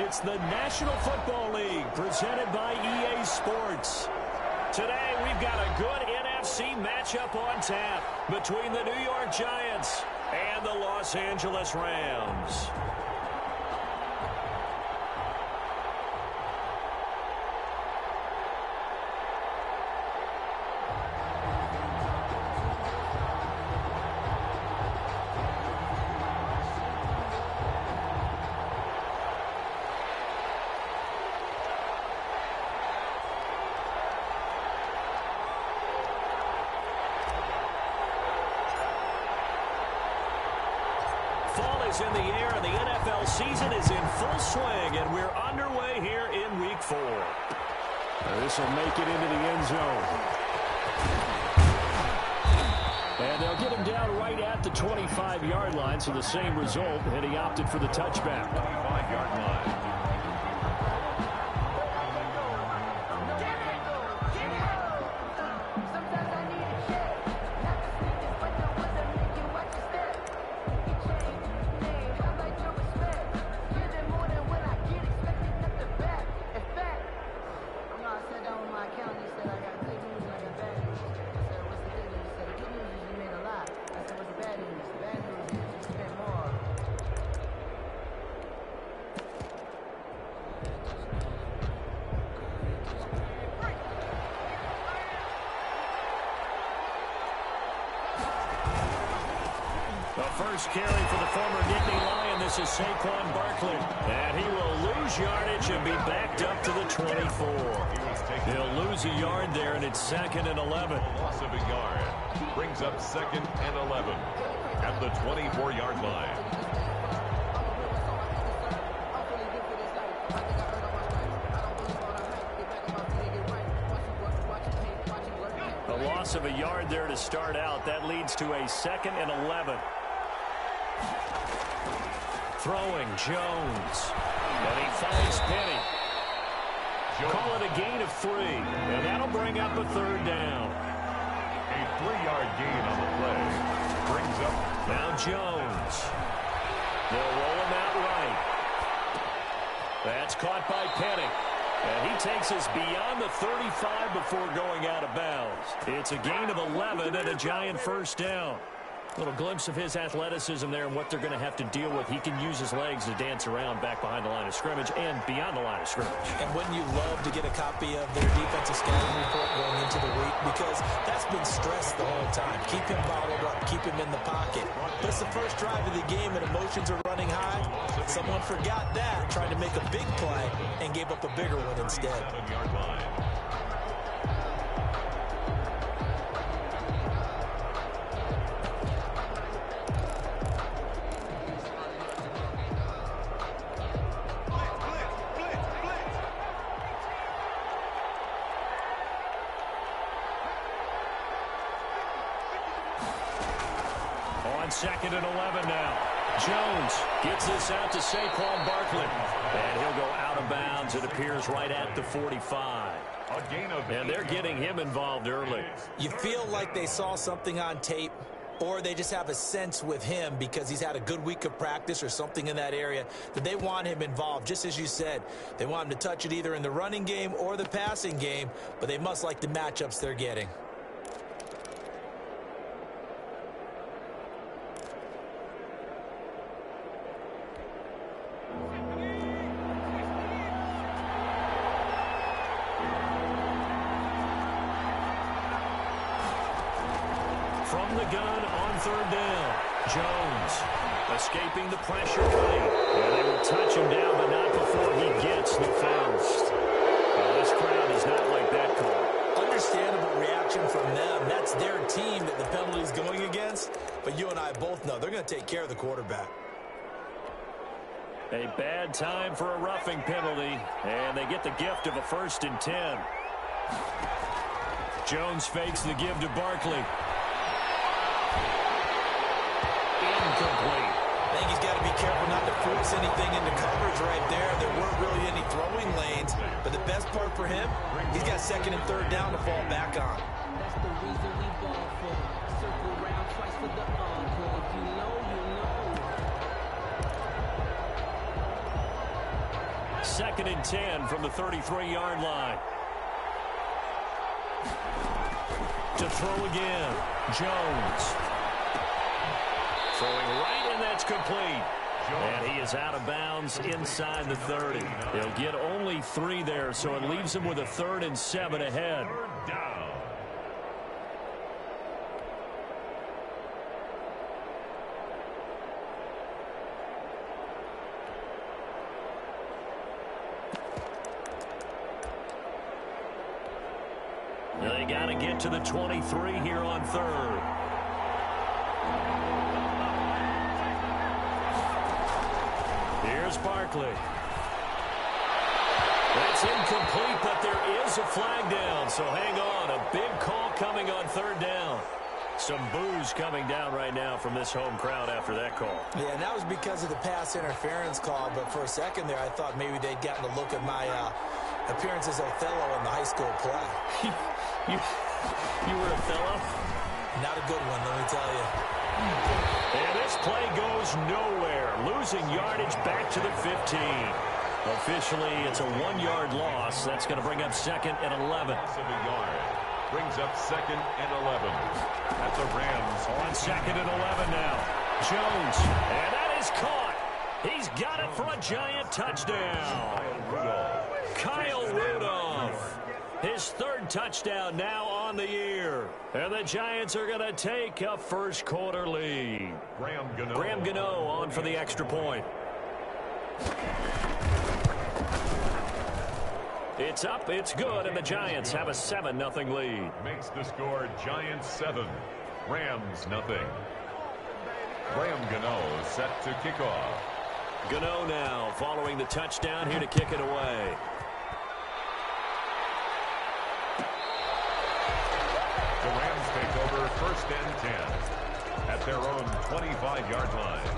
It's the National Football League presented by EA Sports. Today we've got a good NFC matchup on tap between the New York Giants and the Los Angeles Rams. Is in the air, and the NFL season is in full swing, and we're underway here in Week 4. This will make it into the end zone. And they'll get him down right at the 25-yard line, so the same result, and he opted for the touchback. 25-yard line. First carry for the former Nittany Lion. This is Saquon Barkley. And he will lose yardage and be backed up to the 24. He'll lose a yard there, and it's 2nd and 11. Loss of a yard. Brings up 2nd and 11 at the 24-yard line. A loss of a yard there to start out. That leads to a 2nd and 11. Throwing Jones. And he finds Penny. Call it a gain of 3. And that'll bring up a 3rd down. A 3-yard gain on the play. Brings up. Now Jones. They'll roll him out right. That's caught by Penny. And he takes us beyond the 35 before going out of bounds. It's a gain of 11 and a Giant first down. A little glimpse of his athleticism there and what they're going to have to deal with. He can use his legs to dance around back behind the line of scrimmage and beyond the line of scrimmage. And wouldn't you love to get a copy of their defensive scouting report going into the week? Because that's been stressed the whole time. Keep him bottled up. Keep him in the pocket. But it's the first drive of the game and emotions are running high. Someone forgot that, trying to make a big play, and gave up a bigger one instead. 7-yard line. On 2nd and 11 now. Jones gets this out to Saquon Barkley. And he'll go out of bounds. It appears right at the 45. A gain of 8. And they're getting him involved early. You feel like they saw something on tape, or they just have a sense with him because he's had a good week of practice or something in that area that they want him involved. Just as you said, they want him to touch it either in the running game or the passing game, but they must like the matchups they're getting. From the gun on 3rd down. Jones escaping the pressure play. And they will touch him down, but not before he gets the first. Well, this crowd does not like that call. Understandable reaction from them. That's their team that the penalty is going against. But you and I both know they're going to take care of the quarterback. A bad time for a roughing penalty. And they get the gift of a 1st and 10. Jones fakes the give to Barkley. Incomplete. I think he's got to be careful not to force anything into coverage right there. There weren't really any throwing lanes. But the best part for him, he's got 2nd and 3rd down to fall back on. That's the reason we ball for. Circle round twice for the encore. If you know, you know. 2nd and 10 from the 33-yard line. To throw again, Jones. Throwing right, and that's complete. And he is out of bounds inside the 30. He'll get only 3 there, so it leaves him with a 3rd and 7 ahead. Third down. They got to get to the 23 here on 3rd. Here's Barkley. That's incomplete, but there is a flag down, so hang on. A big call coming on 3rd down. Some boos coming down right now from this home crowd after that call. Yeah, and that was because of the pass interference call, but for a second there I thought maybe they'd gotten a look at my appearance as Othello in the high school play. You were Othello? Not a good one, let me tell you. And this play goes nowhere. Losing yardage back to the 15. Officially, it's a 1-yard loss. That's going to bring up 2nd and 11. Loss of a yard. Brings up 2nd and 11. At the Rams. On 2nd and 11 now. Jones. And that is caught. He's got it for a giant touchdown. Kyle Rudolph. His 3rd touchdown now on the year. And the Giants are going to take a first-quarter lead. Graham Gano on for the extra point. It's up, it's good, and the Giants have a 7-0 lead. Makes the score Giants 7, Rams nothing. Graham Gano set to kick off. Gano now following the touchdown here to kick it away. The Rams take over 1st and 10 at their own 25-yard line.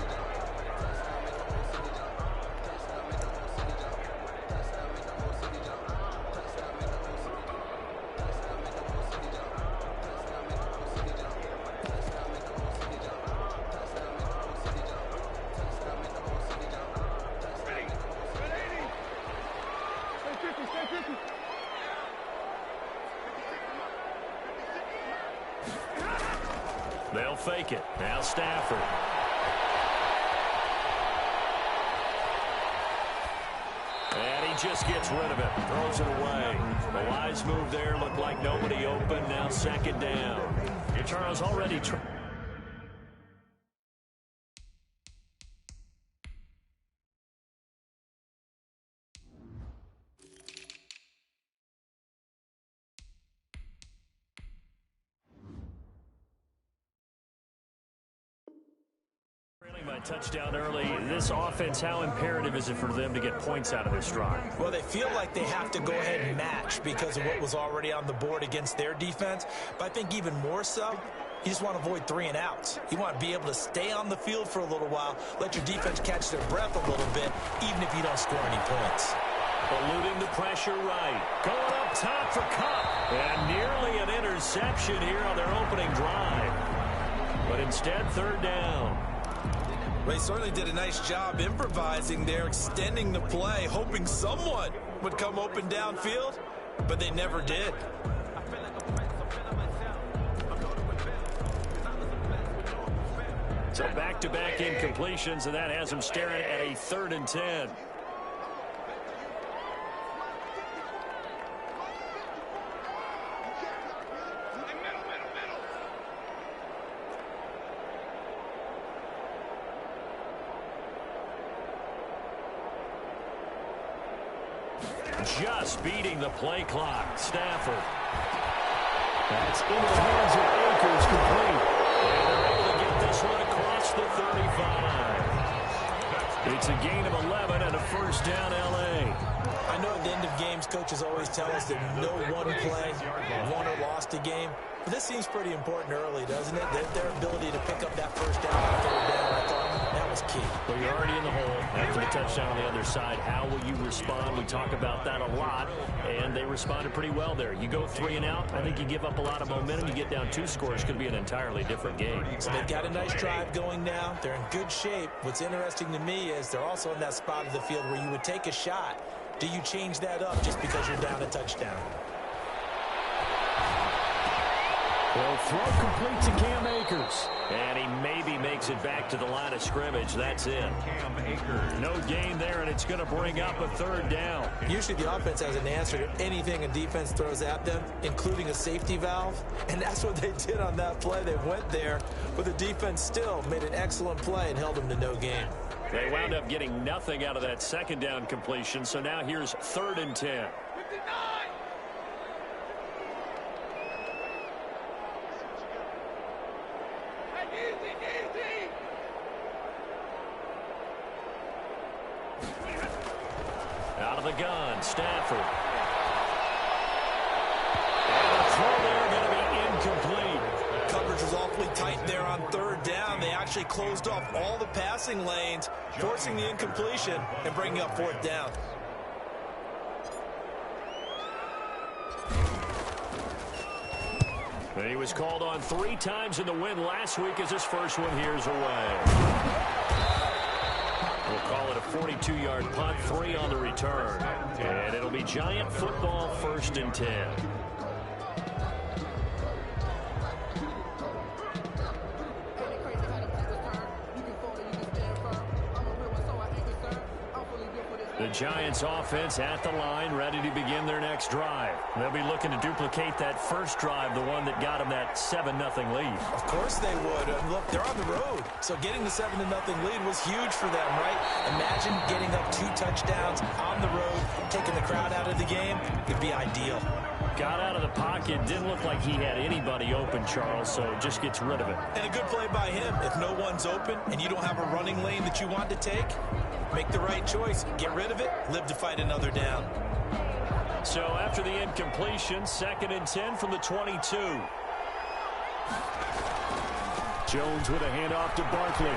They'll fake it. Now Stafford. And he just gets rid of it. Throws it away. A wise move there. Looked like nobody open. Now 2nd down. Charles already... by touchdown early. This offense, how imperative is it for them to get points out of this drive? Well, they feel like they have to go ahead and match because of what was already on the board against their defense. But I think even more so, you just want to avoid 3 and outs. You want to be able to stay on the field for a little while, let your defense catch their breath a little bit, even if you don't score any points. Eluding the pressure right. Going up top for Kupp. And nearly an interception here on their opening drive. But instead, 3rd down. They certainly did a nice job improvising there, extending the play, hoping someone would come open downfield, but they never did. So back-to-back incompletions, and that has them staring at a 3rd and 10. Just beating the play clock. Stafford. That's into the hands of Akers, complete. And they're able to get this one across the 35. It's a gain of 11 and a 1st down, L.A. I know at the end of games, coaches always tell us that no one play won or lost a game. But this seems pretty important early, doesn't it? Their ability to pick up that 1st down and 3rd down, I thought that was key. Well, you're already in the hole after the touchdown on the other side. How will you respond? We talk about that a lot, and they responded pretty well there. You go 3 and out, I think you give up a lot of momentum. You get down 2 scores, could be an entirely different game. So they've got a nice drive going now. They're in good shape. What's interesting to me is they're also in that spot of the field where you would take a shot do you change that up just because you're down a touchdown? Well, throw complete to Cam Akers. And he maybe makes it back to the line of scrimmage. That's it. Cam Akers. No gain there, and it's going to bring up a third down. Usually the offense has an answer to anything a defense throws at them, including a safety valve. And that's what they did on that play. They went there, but the defense still made an excellent play and held them to no gain. They wound up getting nothing out of that second down completion, so now here's 3rd and 10. Out of the gun, Stafford. And the throw there going to be incomplete. Coverage was awfully tight there on 3rd down. They actually closed off all the passing lanes, forcing the incompletion and bringing up 4th down. And he was called on 3 times in the win last week as his first one here's away. We'll call it a 42-yard punt, 3 on the return. And it'll be Giant football, 1st and 10. The Giants offense at the line, ready to begin their next drive. They'll be looking to duplicate that first drive, the one that got them that 7-0 lead. Of course they would. Look, they're on the road. So getting the 7-0 lead was huge for them, right? Imagine getting up 2 touchdowns on the road, taking the crowd out of the game. It'd be ideal. Got out of the pocket. Didn't look like he had anybody open, Charles, so just gets rid of it. And a good play by him. If no one's open and you don't have a running lane that you want to take, make the right choice. Get rid of it. Live to fight another down. So after the incompletion, 2nd and 10 from the 22. Jones with a handoff to Barkley.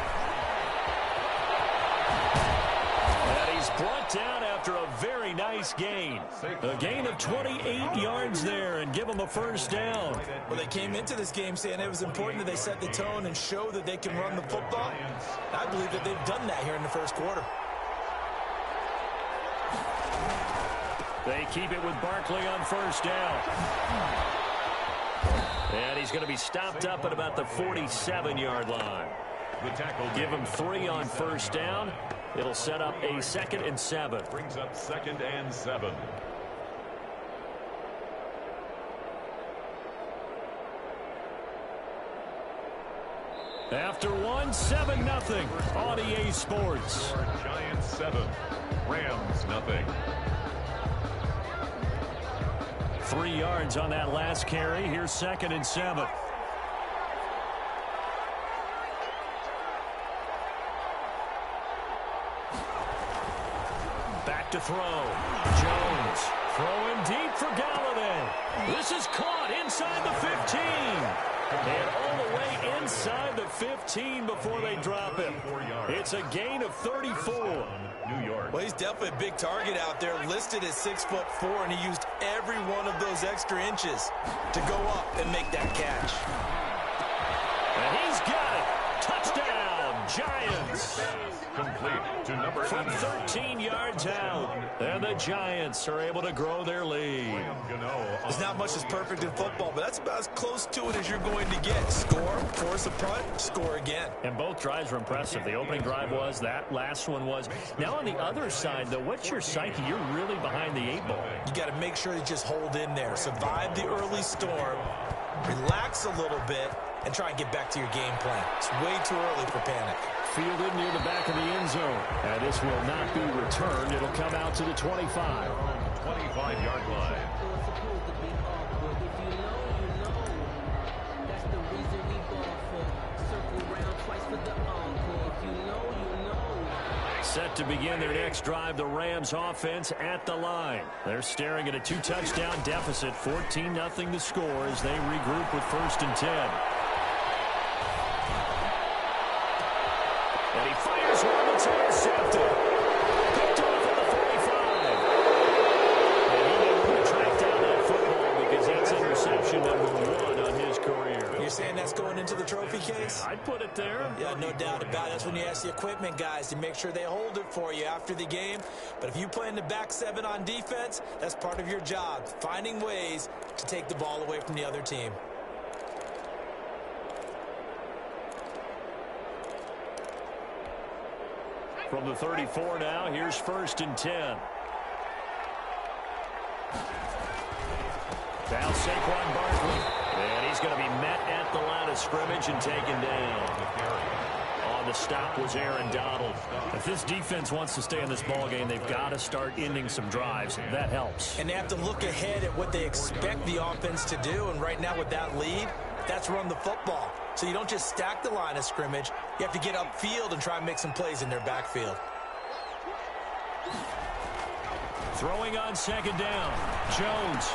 And he's brought down after a very nice gain. A gain of 28 yards there and give him a 1st down. Well, they came into this game saying it was important that they set the tone and show that they can run the football. I believe that they've done that here in the 1st quarter. They keep it with Barkley on 1st down. And he's going to be stopped up at about the 47-yard line. Give him 3 on 1st down. It'll set up a 2nd and 7. Brings up 2nd and 7. After 1, 7-0 on EA Sports. Giants 7, Rams nothing. 3 yards on that last carry. Here's 2nd and 7. Back to throw. Jones throwing deep for Galladay. This is caught inside the 15. And all the way inside the 15 before they drop him. It's a gain of 34. New York. Well, he's definitely a big target out there, listed at 6'4", and he used every one of those extra inches to go up and make that catch. And he's got it. Touchdown, Giants. Complete to number 8. From 13 yards out. And the Giants are able to grow their lead. There's not much that's perfect in football, but that's about as close to it as you're going to get. Score, force a punt, score again. And both drives were impressive. The opening drive was, that last one was. Now on the other side, though, what's your psyche? You're really behind the 8 ball. You got to make sure you just hold in there. Survive the early storm, relax a little bit, and try and get back to your game plan. It's way too early for panic. Fielded near the back of the end zone. And this will not be returned. It'll come out to the 25. 25-yard line. Set to begin their next drive, the Rams offense at the line. They're staring at a 2-touchdown deficit, 14-0 the score as they regroup with 1st and 10. And he fires one that's intercepted. Picked off at the 45. And he may want to track down that football because that's interception number 1 on his career. You're saying that's going into the trophy case? I'd put it there. Yeah, no doubt about it. That's when you ask the equipment guys to make sure they hold it for you after the game. But if you play in the back seven on defense, that's part of your job, finding ways to take the ball away from the other team. From the 34 now, here's 1st and 10. Now Saquon Barkley, and he's going to be met at the line of scrimmage and taken down. On the stop was Aaron Donald. If this defense wants to stay in this ballgame, they've got to start ending some drives. That helps. And they have to look ahead at what they expect the offense to do, and right now with that lead, that's run the football. So you don't just stack the line of scrimmage. You have to get upfield and try and make some plays in their backfield. Throwing on 2nd down. Jones.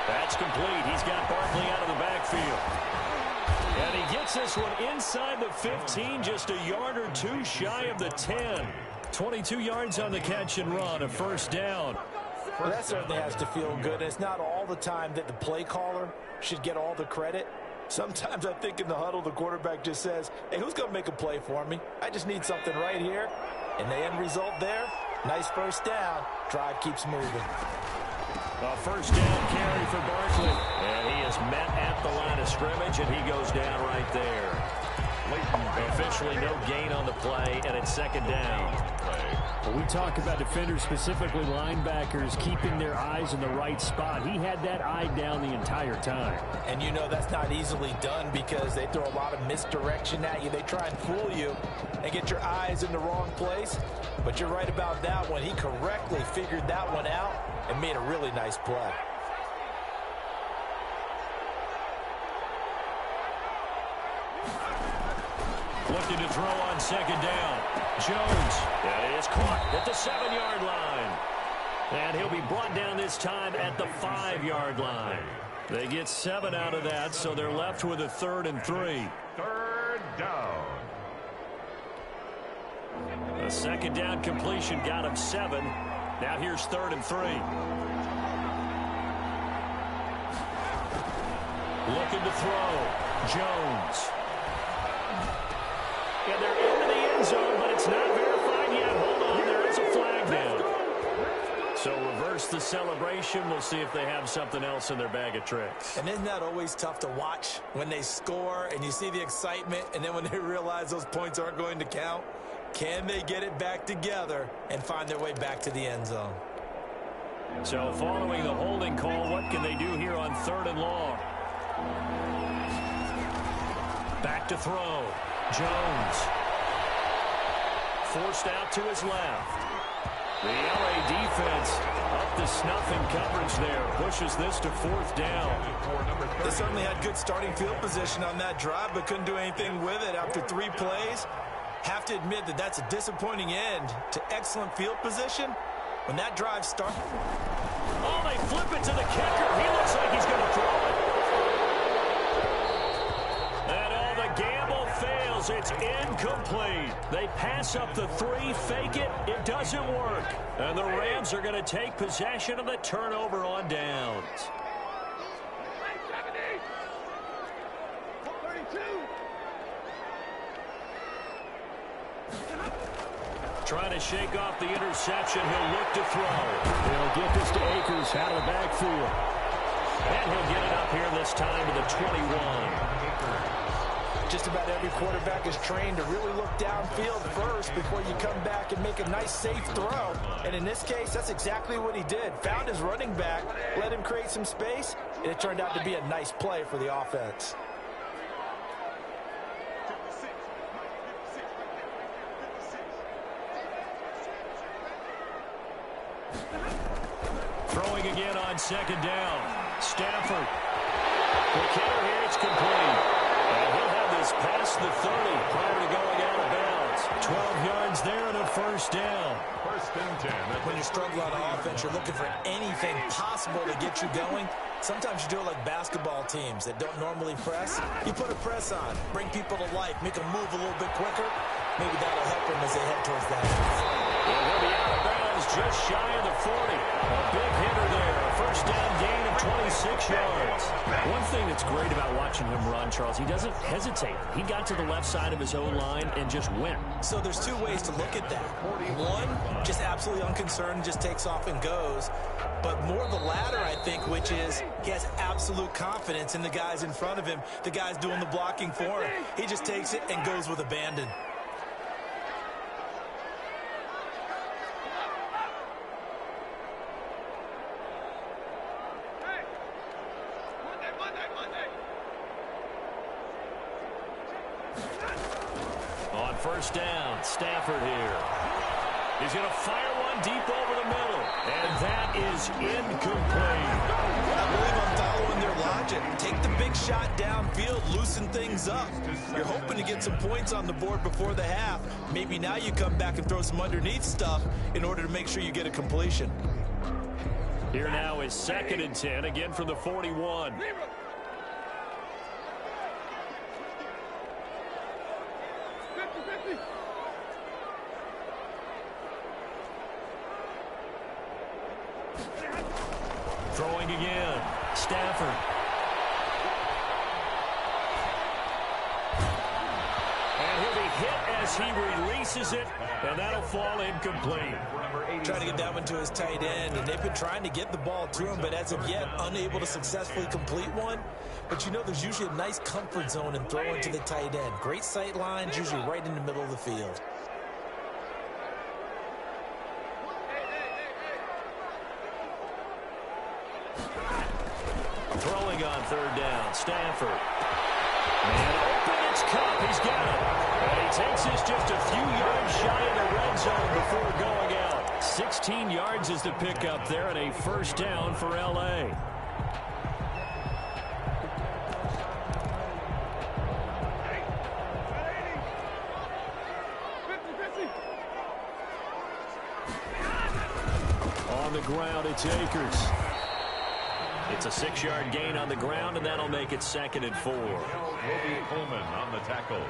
That's complete. He's got Barkley out of the backfield. And he gets this one inside the 15, just a yard or two shy of the 10. 22 yards on the catch and run, a 1st down. Well, that certainly has to feel good. And it's not all the time that the play caller should get all the credit. Sometimes I think in the huddle, the quarterback just says, hey, who's going to make a play for me? I just need something right here. And the end result there, nice 1st down. Drive keeps moving. A 1st down carry for Barkley. And he is met at the line of scrimmage, and he goes down right there. Officially no gain on the play, and it's 2nd down. Well, we talk about defenders, specifically linebackers, keeping their eyes in the right spot. He had that eye down the entire time. And you know that's not easily done because they throw a lot of misdirection at you. They try and fool you and get your eyes in the wrong place. But you're right about that one. He correctly figured that one out and made a really nice play. Looking to throw on 2nd down. Jones. That is caught at the 7-yard line. And he'll be brought down this time at the 5-yard line. They get 7 out of that, so they're left with a 3rd and 3. 3rd down. A 2nd down completion got him 7. Now here's 3rd and 3. Looking to throw. Jones. And they're into the end zone, but it's not verified yet. Hold on, there is a flag down. So reverse the celebration. We'll see if they have something else in their bag of tricks. And isn't that always tough to watch when they score and you see the excitement, and then when they realize those points aren't going to count? Can they get it back together and find their way back to the end zone? So following the holding call, what can they do here on 3rd and long? Back to throw. Jones. Forced out to his left. The LA defense up to snuff in coverage there. Pushes this to 4th down. They certainly had good starting field position on that drive, but couldn't do anything with it after 3 plays. Have to admit that that's a disappointing end to excellent field position when that drive starts. Oh, they flip it to the kicker. He looks like he's going to throw it. And all the gamble fails. It's incomplete. They pass up the 3, fake it. It doesn't work. And the Rams are going to take possession of the turnover on downs. Trying to shake off the interception. He'll look to throw. He'll get this to Akers out of the backfield. And he'll get it up here this time to the 21. Just about every quarterback is trained to really look downfield first before you come back and make a nice, safe throw. And in this case, that's exactly what he did. Found his running back, let him create some space, and it turned out to be a nice play for the offense. Throwing again on 2nd down. Stafford. The kicker here, it's complete. And he'll have this past the 30 prior to going out of bounds. 12 yards there and a 1st down. 1st and 10. When you struggle on offense, you're looking for anything possible to get you going. Sometimes you do it like basketball teams that don't normally press. You put a press on, bring people to life, make them move a little bit quicker. Maybe that'll help them as they head towards that. And he'll be out of bounds was just shy of the 40. A big hitter there. A first down gain of 26 yards. One thing that's great about watching him run, Charles, he doesn't hesitate. He got to the left side of his O-line and just went. So there's two ways to look at that. One, just absolutely unconcerned, just takes off and goes. But more the latter, I think, which is he has absolute confidence in the guys in front of him, the guys doing the blocking for him. He just takes it and goes with abandon. On first down, Stafford here. He's going to fire one deep over the middle. And that is incomplete. I believe I'm following their logic. Take the big shot downfield, loosen things up. You're hoping to get some points on the board before the half. Maybe now you come back and throw some underneath stuff in order to make sure you get a completion. Here now is 2nd and 10, again from the 41. Throwing again, Stafford. And he'll be hit as he releases it, and that'll fall incomplete. Trying to get that one to his tight end, and they've been trying to get the ball to him, but as of yet, unable to successfully complete one. But you know, there's usually a nice comfort zone in throwing to the tight end. Great sight lines, usually right in the middle of the field. Throwing on 3rd down, Stafford. And open, it's Kupp. He's got it. And he takes this just a few yards shy of the red zone before going out. 16 yards is the pickup there and a first down for L.A. On the ground, it's Akers. It's a 6-yard gain on the ground, and that'll make it 2nd and 4. Roby Coleman on the tackle.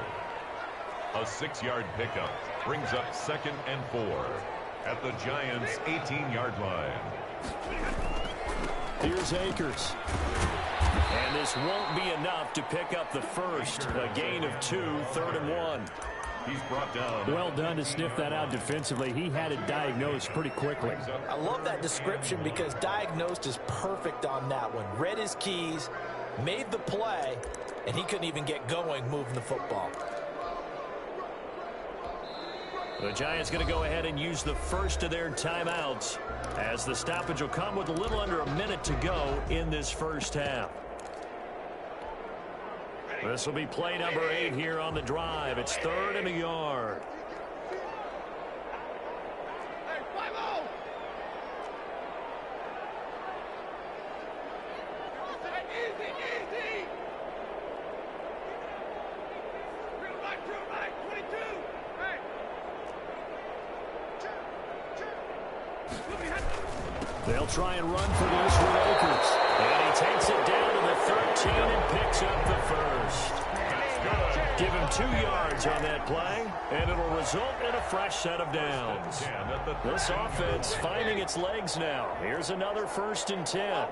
A 6-yard pickup brings up 2nd and 4 at the Giants' 18-yard line. Here's Akers. And this won't be enough to pick up the first. A gain of 2, 3rd and 1. He's brought down. Well done to sniff that out defensively. He had it diagnosed pretty quickly. I love that description because diagnosed is perfect on that one. Read his keys, made the play, and he couldn't even get going moving the football. The Giants going to go ahead and use the first of their timeouts as the stoppage will come with a little under a minute to go in this first half. This will be play number 8 here on the drive. It's 3rd and a yard. They'll try and run for this with Akers. And he takes it down to the 13 and picks up the first. Give him 2 yards on that play, and it'll result in a fresh set of downs. This offense finding its legs now. Here's another 1st and 10.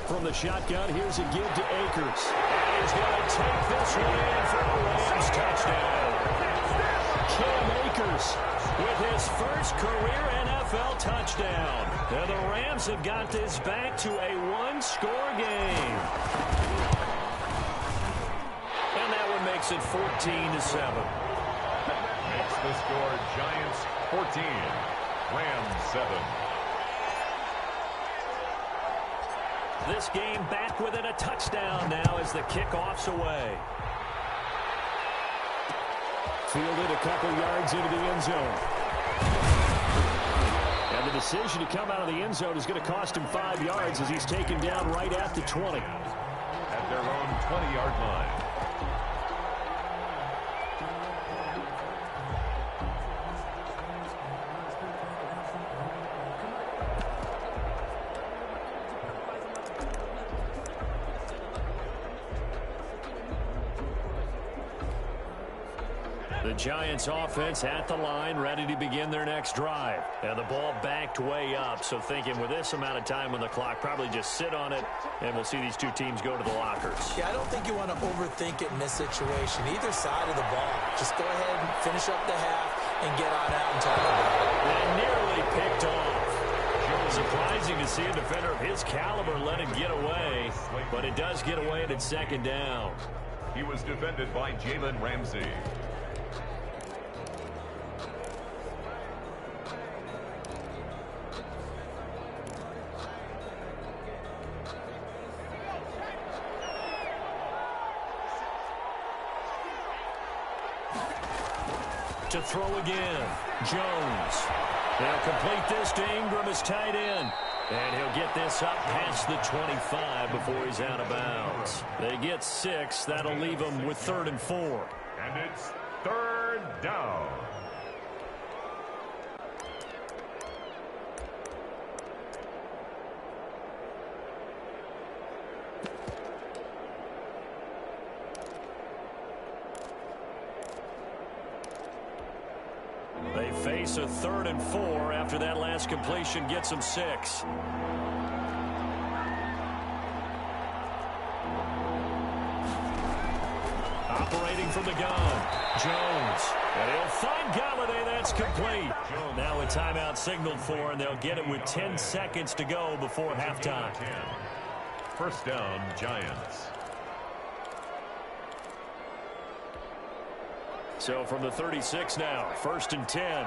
From the shotgun, here's a give to Akers. And he's going to take this one in for a Rams touchdown. Cam Akers with his first career NFL touchdown. And the Rams have got this back to a 1-score game. And that one makes it 14-7. Makes the score Giants 14, Rams 7. This game back within a touchdown now as the kickoff's away. Fielded a couple yards into the end zone. And the decision to come out of the end zone is going to cost him 5 yards as he's taken down right at the 20. At their own 20-yard line. The Giants offense at the line, ready to begin their next drive. And the ball backed way up, so thinking with this amount of time on the clock, probably just sit on it, and we'll see these two teams go to the lockers. Yeah, I don't think you want to overthink it in this situation. Either side of the ball. Just go ahead and finish up the half and get on out and talk about it. And nearly picked off. Surprising to see a defender of his caliber let it get away, but it does get away and it's second down. He was defended by Jalen Ramsey. To throw again, Jones. They'll complete this to Ingram as tight end. And he'll get this up past the 25 before he's out of bounds. They get 6. That'll leave them with 3rd and 4. And it's 3rd down. They face a 3rd and 4 after that last completion gets them 6. Operating from the gun, Jones. And he'll find Galladay. That's complete. Now a timeout signaled for, and they'll get it with 10 seconds to go before halftime. 1st down, Giants. So from the 36 now, 1st and 10.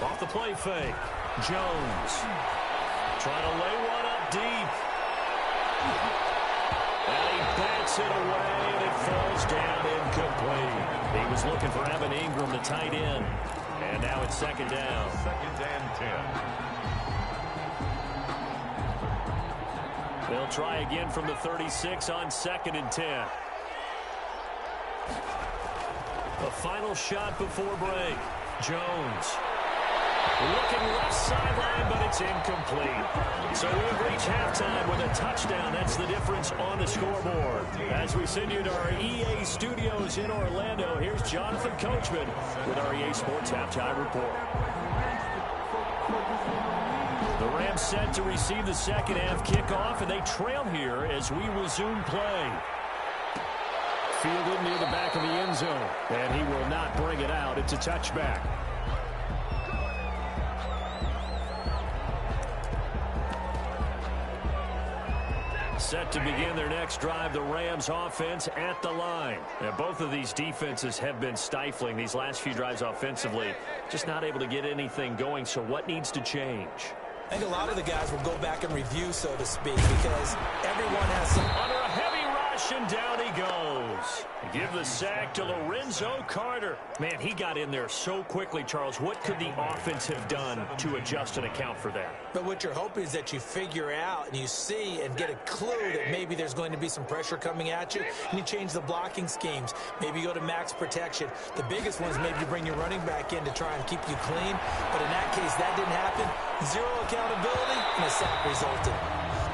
Off the play fake, Jones. Trying to lay one up deep. And he bats it away, and it falls down incomplete. He was looking for Evan Ingram, the tight end. And now it's 2nd down. 2nd and 10. They'll try again from the 36 on 2nd and 10. The final shot before break. Jones. Looking left sideline, but it's incomplete. So we've reached halftime with a touchdown. That's the difference on the scoreboard. As we send you to our EA studios in Orlando, here's Jonathan Coachman with our EA Sports Halftime Report. The Rams set to receive the second half kickoff, and they trail here as we resume play. Fielded near the back of the end zone, and he will not bring it out. It's a touchback. Set to begin their next drive, the Rams offense at the line. Now, both of these defenses have been stifling these last few drives offensively. Just not able to get anything going, so what needs to change? I think a lot of the guys will go back and review, so to speak, because everyone has some... Under a heavy rush, and down he goes. Give the sack to Lorenzo Carter. Man, he got in there so quickly, Charles. What could the offense have done to adjust and account for that? But what you're hoping is that you figure out and you see and get a clue that maybe there's going to be some pressure coming at you, and you change the blocking schemes. Maybe you go to max protection. The biggest one is maybe you bring your running back in to try and keep you clean. But in that case, that didn't happen. Zero accountability, and a sack resulted.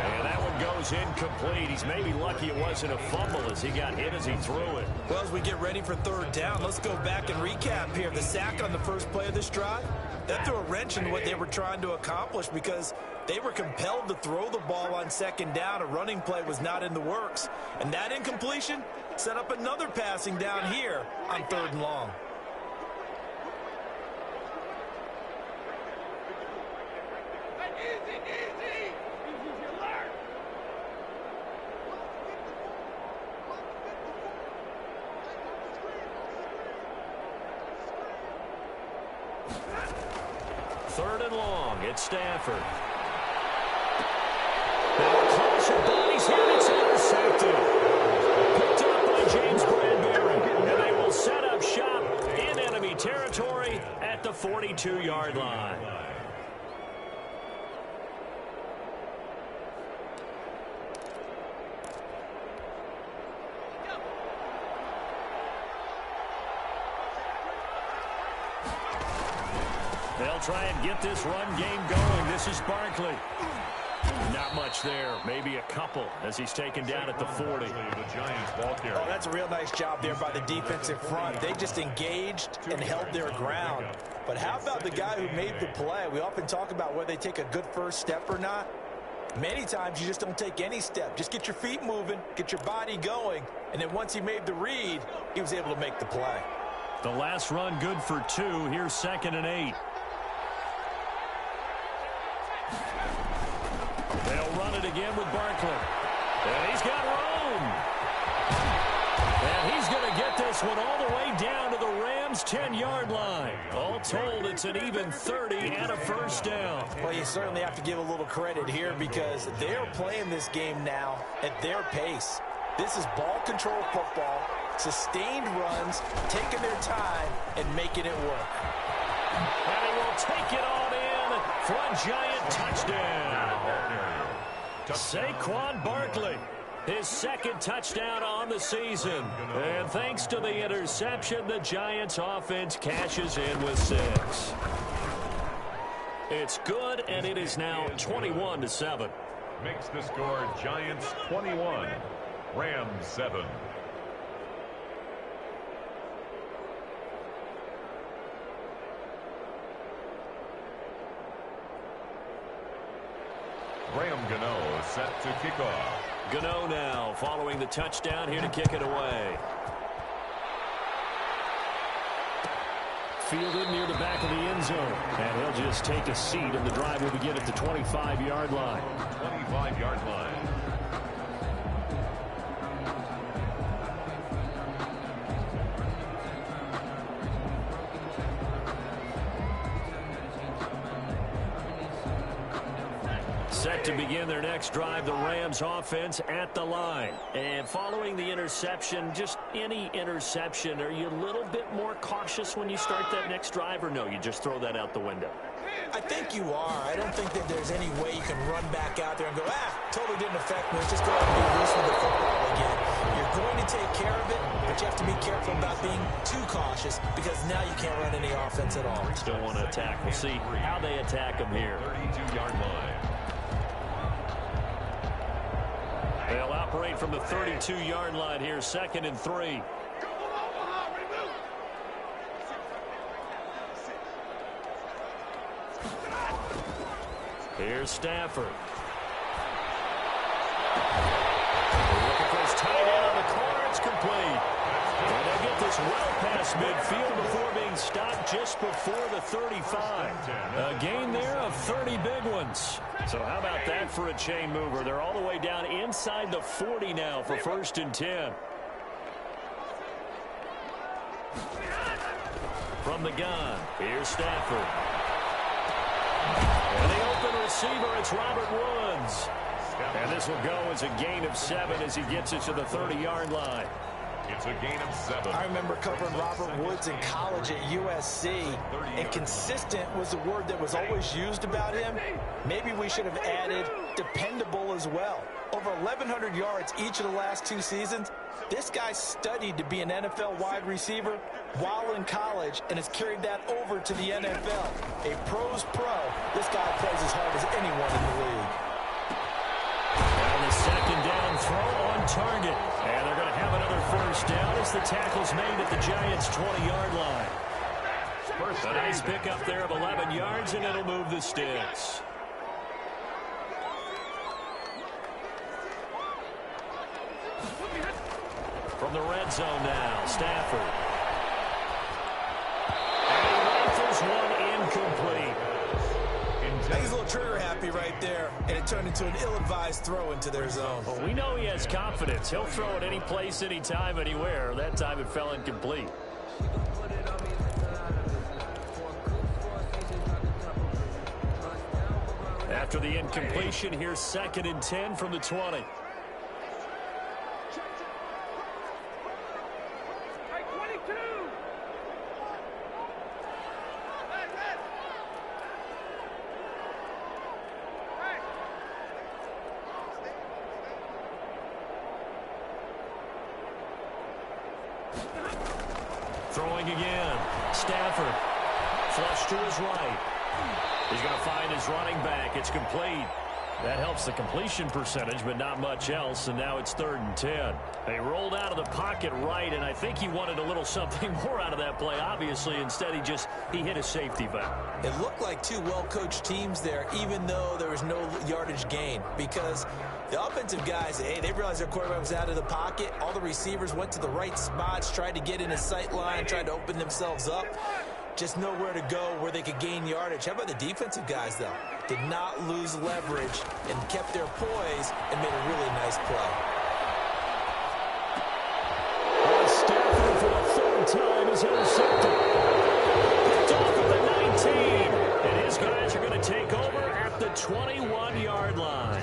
And that one goes incomplete. He's maybe lucky it wasn't a fumble as he got hit as he threw it. Well, as we get ready for 3rd down, let's go back and recap here. The sack on the first play of this drive, that threw a wrench in what they were trying to accomplish because they were compelled to throw the ball on 2nd down. A running play was not in the works. And that incompletion set up another passing down here on 3rd and long. Third and long at Stafford. They'll cross your bodies here, and it's intercepted. Picked up by James Bradbury, and they will set up shop in enemy territory at the 42-yard line. They'll try and get this run game going. This is Barkley. Not much there. Maybe a couple as he's taken down at the 40. The Giants ball carrier. Oh, that's a real nice job there by the defensive front. They just engaged and held their ground. But how about the guy who made the play? We often talk about whether they take a good first step or not. Many times you just don't take any step. Just get your feet moving, get your body going, and then once he made the read, he was able to make the play. The last run good for 2. Here's 2nd and 8. They'll run it again with Barkley. And he's got room. And he's going to get this one all the way down to the Rams' 10-yard line. All told, it's an even 30 and a first down. Well, you certainly have to give a little credit here because they're playing this game now at their pace. This is ball control football, sustained runs, taking their time, and making it work. And he will take it on in for a Giant touchdown. Saquon Barkley, his 2nd touchdown on the season. And thanks to the interception, the Giants offense cashes in with 6. It's good, and it is now 21-7. Makes the score Giants 21, Rams 7. Graham Gano set to kick off. Gano now following the touchdown here to kick it away. Fielded near the back of the end zone. And he'll just take a seat, and the drive will begin at the 25-yard line. 25-yard line. Set to begin their next drive, the Rams offense at the line. And following the interception, just any interception, are you a little bit more cautious when you start that next drive, or no, you just throw that out the window? I think you are. I don't think that there's any way you can run back out there and go, totally didn't affect me. Let's just go ahead and be loose with the football again. You're going to take care of it, but you have to be careful about being too cautious because now you can't run any offense at all. Still want to attack. We'll see how they attack them here. 32-yard line. They'll operate from the 32-yard line here, 2nd and 3. Here's Stafford. Looking for his tight end on the corner. It's complete. And they'll get this well past midfield before being stopped just before the 35. A gain there of 30 big ones. So how about that for a chain mover? They're all the way down inside the 40 now for 1st and 10. From the gun, here's Stafford. And the open receiver, it's Robert Woods. And this will go as a gain of 7 as he gets it to the 30-yard line. It's a gain of 7. I remember covering Robert Woods in college at USC, and consistent was the word that was always used about him. Maybe we should have added dependable as well. Over 1,100 yards each of the last 2 seasons. This guy studied to be an NFL wide receiver while in college and has carried that over to the NFL. A pro's pro. This guy plays as hard as anyone in the league. And the 2nd down throw on target. And they're going to have another first down as the tackle's made at the Giants' 20-yard line. A nice pickup there of 11 yards, and it'll move the sticks. From the red zone now, Stafford. And he rifles one incomplete. He's a little trigger happy right there, and it turned into an ill-advised throw into their zone. Well, we know he has confidence. He'll throw it any place, anytime, anywhere. That time it fell incomplete. After the incompletion, here's 2nd and 10 from the 20. Throwing again. Stafford. Flush to his right. He's going to find his running back. It's complete. That helps the completion percentage, but not much else, and now it's 3rd and 10. They rolled out of the pocket right, and I think he wanted a little something more out of that play, obviously. Instead, he hit a safety valve. It looked like two well-coached teams there, even though there was no yardage gain, because the offensive guys, hey, they realized their quarterback was out of the pocket. All the receivers went to the right spots, tried to get in his sight line, tried to open themselves up. Just nowhere to go where they could gain yardage. How about the defensive guys, though? Did not lose leverage and kept their poise and made a really nice play. Stafford for the 3rd time is intercepted. Picked off at the 19. And his guys are going to take over at the 21-yard line.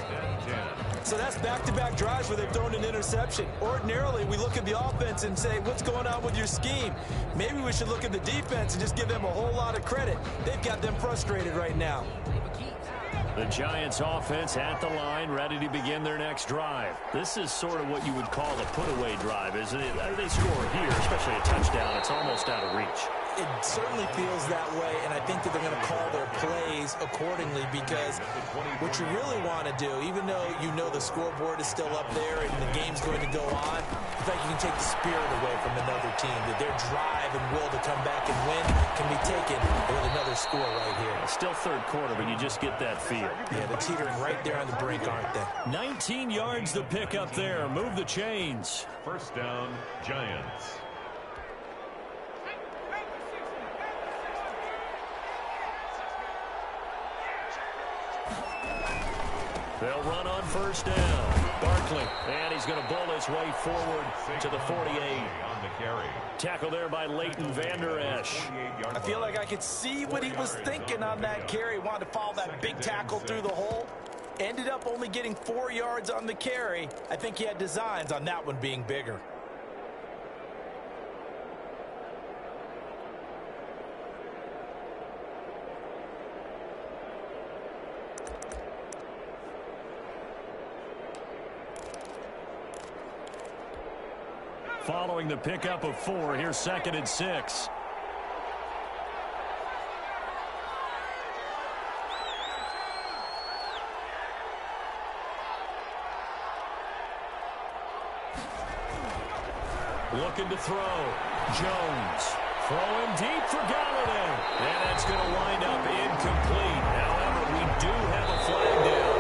So that's back-to-back drives where they've thrown an interception. Ordinarily, we look at the offense and say, what's going on with your scheme? Maybe we should look at the defense and just give them a whole lot of credit. They've got them frustrated right now. The Giants offense at the line, ready to begin their next drive. This is sort of what you would call the put-away drive, isn't it? They score here, especially a touchdown. It's almost out of reach. It certainly feels that way, and I think that they're going to call their plays accordingly, because what you really want to do, even though you know the scoreboard is still up there and the game's going to go on, in fact, you can take the spirit away from another team, that their drive and will to come back and win can be taken with another score right here. Still 3rd quarter, but you just get that feel. Yeah, they're teetering right there on the brink, aren't they? 19 yards to pick up there. Move the chains. 1st down, Giants. They'll run on 1st down. Barkley, and he's going to bull his way forward to the 48. On the carry. Tackle there by Leighton Vander Esch. I feel like I could see what he was thinking on that carry. Wanted to follow that big tackle through the hole. Ended up only getting 4 yards on the carry. I think he had designs on that one being bigger. Following the pickup of 4, here's 2nd and 6. Looking to throw. Jones. Throw him deep for Galladay. And that's going to wind up incomplete. However, we do have a flag down.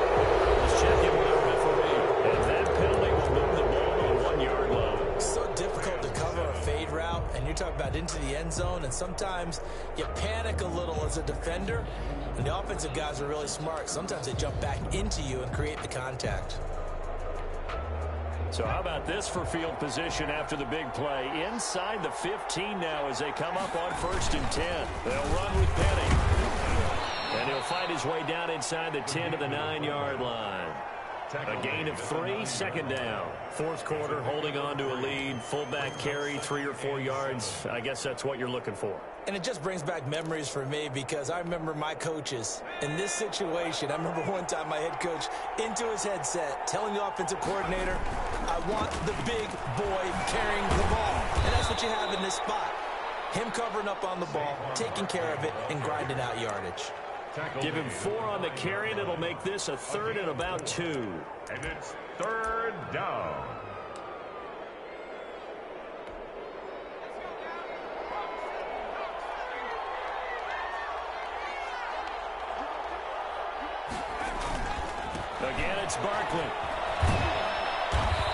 Let's check in with our referee. And that penalty will move the ball to the 1-yard line. So difficult to cover a fade route, and you're talking about into the end zone, and sometimes you panic a little as a defender, and the offensive guys are really smart. Sometimes they jump back into you and create the contact. So how about this for field position after the big play? Inside the 15 now as they come up on 1st and 10. They'll run with Penny. And he'll find his way down inside the 10 to the 9-yard line. A gain of 3, 2nd down. 4th quarter, holding on to a lead. Fullback carry, 3 or 4 yards. I guess that's what you're looking for. And it just brings back memories for me, because I remember my coaches in this situation. I remember one time my head coach into his headset telling the offensive coordinator, I want the big boy carrying the ball. And that's what you have in this spot. Him covering up on the ball, taking care of it, and grinding out yardage. Give him 4 on the carry, and it'll make this a 3rd and about 2. And it's 3rd down. Again, it's Barkley.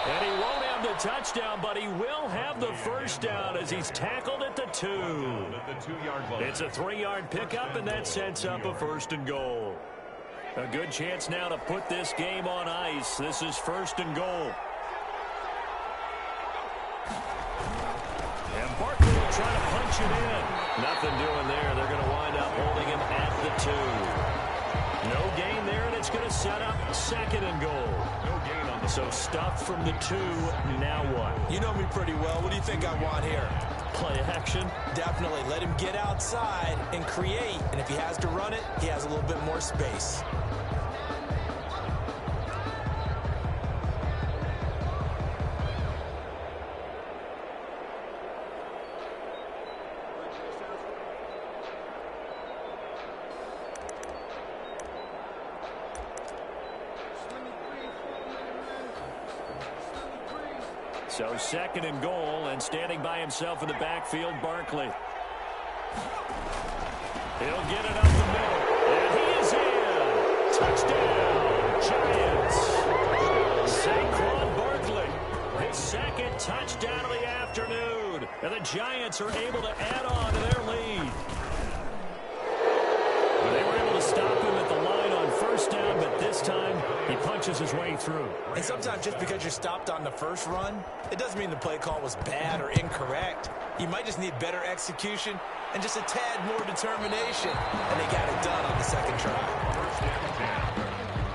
And he won't have the touchdown, but he will have the 1st down as he's tackled at the 2. It's a 3-yard pickup, and that sets up a 1st and goal. A good chance now to put this game on ice. This is 1st and goal. And Barkley will try to punch it in. Nothing doing there. They're going to wind up holding him at the 2. No gain there, and it's going to set up 2nd and goal. No gain on the So stuffed from the 2. Now what? You know me pretty well. What do you think I want here? Play action. Definitely let him get outside and create. And if he has to run it, he has a little bit more space. So second and goal, and standing by himself in the backfield, Barkley. He'll get it up the middle, and he is in. Touchdown, Giants. Saquon Barkley, his second touchdown of the afternoon, and the Giants are able to add on to their lead. They were able to stop him at the line on first down, but this time he punches his way through. And sometimes just because you're stopped on the first run, it doesn't mean the play call was bad or incorrect. You might just need better execution and just a tad more determination. And they got it done on the second try. First and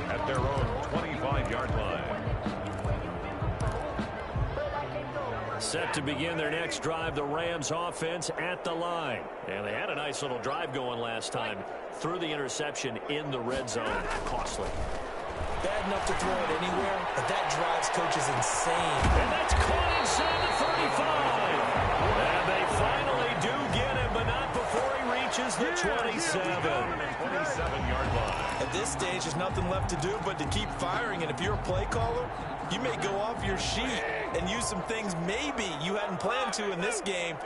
10 at their own 25-yard line. Set to begin their next drive, the Rams offense at the line. And they had a nice little drive going last time. Through the interception in the red zone. Costly. Bad enough to throw it anywhere, but that drives coaches insane. And that's caught inside the 35. And they finally do get him, but not before he reaches the 27. 27-yard line. At this stage, there's nothing left to do but to keep firing. And if you're a play caller, you may go off your sheet and use some things maybe you hadn't planned to in this game.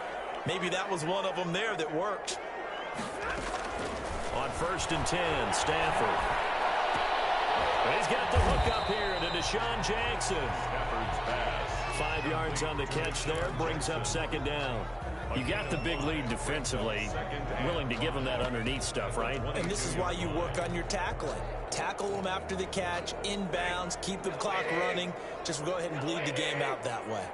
Maybe that was one of them there that worked. On first and 10, Stafford. And he's got the hook up here to Deshaun Jackson. Stafford's pass. 5 yards on the catch there, brings up second down. You got the big lead defensively, willing to give them that underneath stuff, right? And this is why you work on your tackling. Tackle them after the catch, inbounds, keep the clock running. Just go ahead and bleed the game out that way.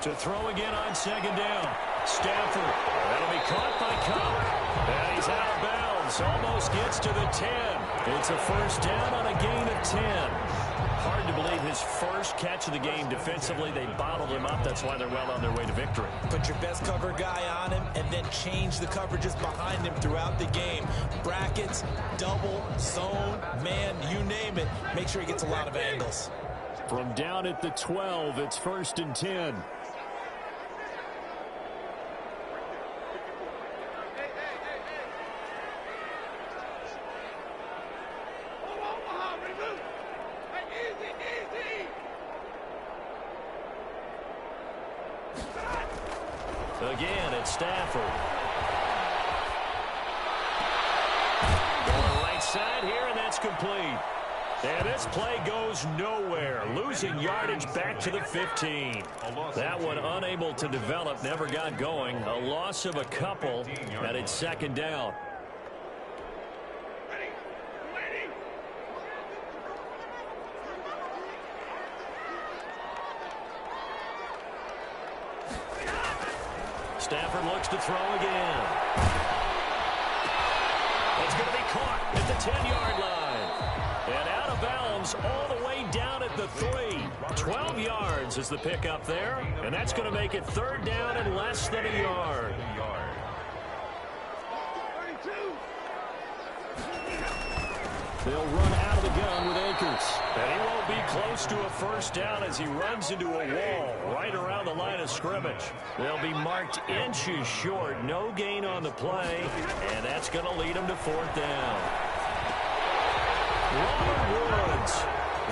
To throw again on second down. Stafford. That'll be caught by Cobb. And he's out of bounds. Almost gets to the 10. It's a first down on a gain of 10. Hard to believe his first catch of the game defensively. They bottled him up. That's why they're well on their way to victory. Put your best cover guy on him and then change the coverages behind him throughout the game. Brackets, double, zone, man, you name it. Make sure he gets a lot of angles. From down at the 12, it's first and 10. Again, it's Stafford. On the right side here, and that's complete. And this play goes nowhere. Losing yardage back to the 15. That one unable to develop, never got going. A loss of a couple, and it's second down. Stafford looks to throw again. It's going to be caught at the 10-yard line. And out of bounds all the way down at the 3. 12 yards is the pickup there. And that's going to make it third down and less than a yard. They'll run out of the gun with Akers. And he won't be close to a first down as he runs into a wall right around the line of scrimmage. They'll be marked inches short. No gain on the play. And that's going to lead them to fourth down. Robert Woods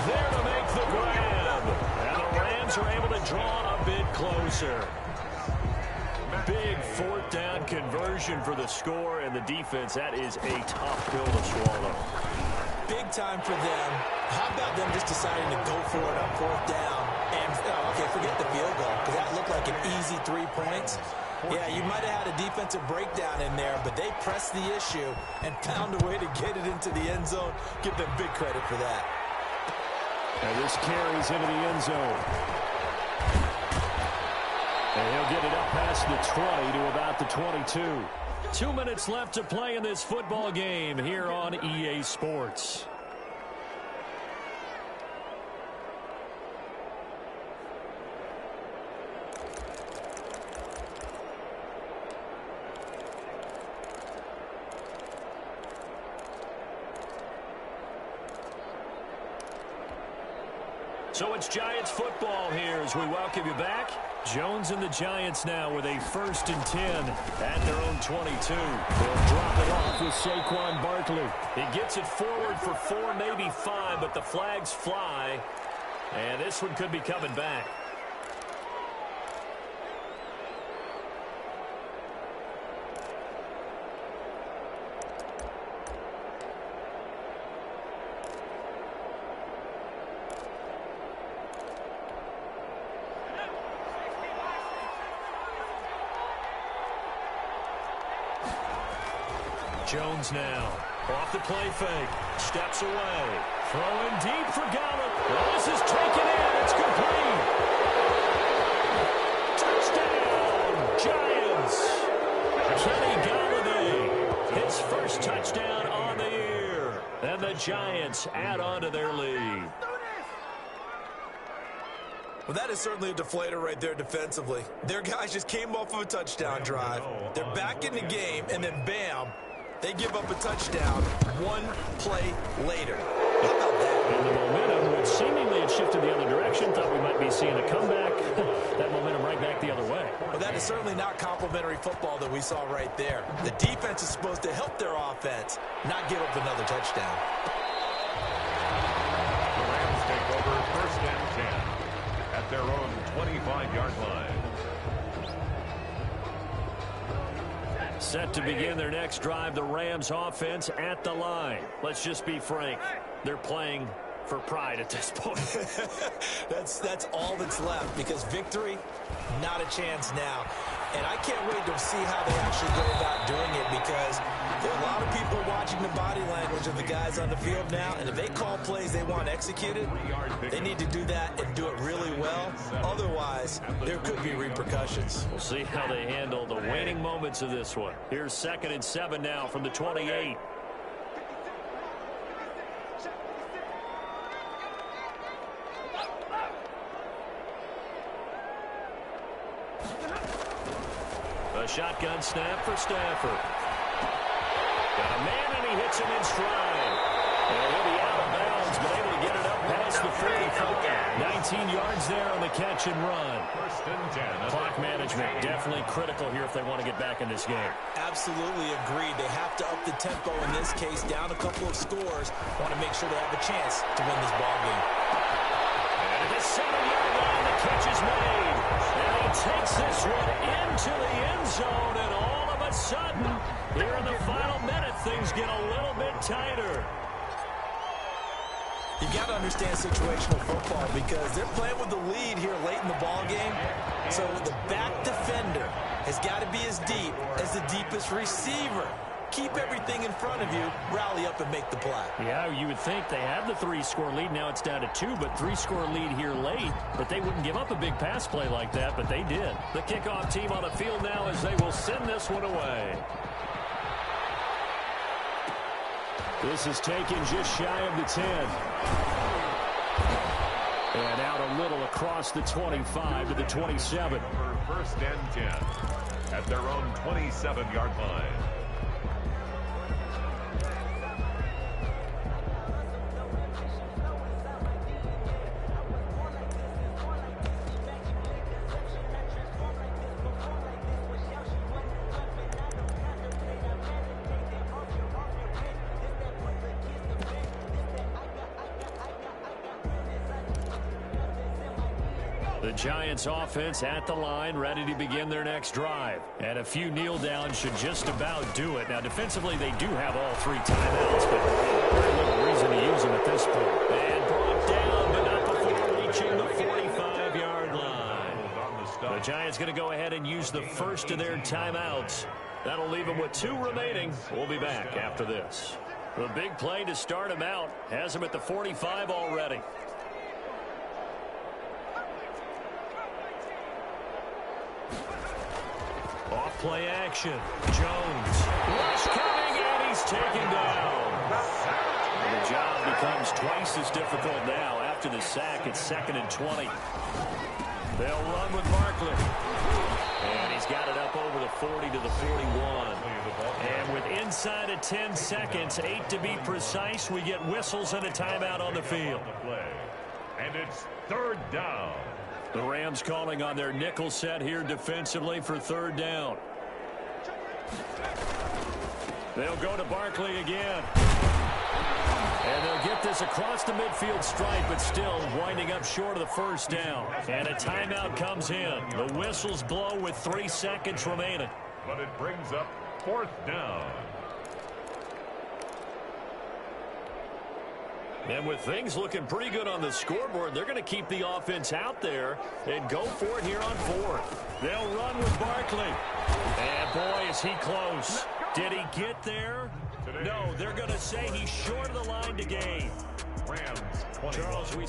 there to make the grab. And the Rams are able to draw a bit closer. Big fourth down conversion for the score, and the defense, that is a tough pill to swallow. Big time for them. How about them just deciding to go for it on fourth down? And, okay, forget the field goal, because that looked like an easy 3 points. Yeah, you might have had a defensive breakdown in there, but they pressed the issue and found a way to get it into the end zone. Give them big credit for that. And this carries into the end zone. And he'll get it up past the 20 to about the 22. 2 minutes left to play in this football game here on EA Sports. So it's Giants football here as we welcome you back. Jones and the Giants now with a 1st and 10 at their own 22. They'll drop it off with Saquon Barkley. He gets it forward for 4, maybe 5, but the flags fly. And this one could be coming back. Jones now, off the play fake, steps away, throwing deep for Gallup. Well, this is taken in, it's complete. Touchdown, Giants. Kenny Golladay, his first touchdown on the year. And the Giants add on to their lead. Well, that is certainly a deflator right there defensively. Their guys just came off of a touchdown drive. They're back in the game, and then bam, they give up a touchdown 1 play later. How about that? And the momentum, which seemingly had shifted the other direction, thought we might be seeing a comeback. That momentum right back the other way. Well, that is certainly not complimentary football that we saw right there. The defense is supposed to help their offense, not give up another touchdown. The Rams take over 1st and 10 at their own 25-yard line. Set to begin their next drive, the Rams offense at the line. Let's just be frank. They're playing for pride at this point. That's all that's left, because victory, not a chance now. And I can't wait to see how they actually go about doing it, because there are a lot of people watching the body language of the guys on the field now, and if they call plays they want executed, they need to do that and do it really well. Otherwise, there could be repercussions. We'll see how they handle the waning moments of this one. Here's 2nd and 7 now from the 28. A shotgun snap for Stafford. Got a man, and he hits him in stride. And he'll be out of bounds, but able to get it up past the 45. 19 yards there on the catch and run. 1st and 10. Clock management definitely critical here if they want to get back in this game. Absolutely agreed. They have to up the tempo in this case, down a couple of scores. Want to make sure they have a chance to win this ball game. And at the 7-yard line, the catch is made. And he takes this one into the end zone, and all of a sudden, here in the final minute, things get a little bit tighter. You got to understand situational football, because they're playing with the lead here late in the ball game. So the back defender has got to be as deep as the deepest receiver. Keep everything in front of you, rally up and make the play. Yeah, you would think they had the 3-score lead. Now it's down to 2, but 3-score lead here late. But they wouldn't give up a big pass play like that, but they did. The kickoff team on the field now as they will send this one away. This is taken just shy of the 10. And out a little across the 25 to the 27. 1st and 10 at their own 27-yard line. The Giants offense at the line, ready to begin their next drive. And a few kneel downs should just about do it. Now, defensively, they do have all 3 timeouts, but very little reason to use them at this point. And brought down, but not before reaching the 45-yard line. The Giants going to go ahead and use the first of their timeouts. That'll leave them with 2 remaining. We'll be back after this. The big play to start him out has him at the 45 already. Off play action. Jones. Rush coming, and he's taken down. The job becomes twice as difficult now after the sack. It's 2nd and 20. They'll run with Barkley. And he's got it up over the 40 to the 41. And with inside of 10 seconds, 8 to be precise, we get whistles and a timeout on the field. And it's third down. The Rams calling on their nickel set here defensively for third down. They'll go to Barkley again. And they'll get this across the midfield stripe, but still winding up short of the first down. And a timeout comes in. The whistles blow with 3 seconds remaining. But it brings up fourth down. And with things looking pretty good on the scoreboard, they're going to keep the offense out there and go for it here on fourth. They'll run with Barkley. And boy, is he close. Did he get there? No, they're going to say he's short of the line to gain. Rams 21. Charles, we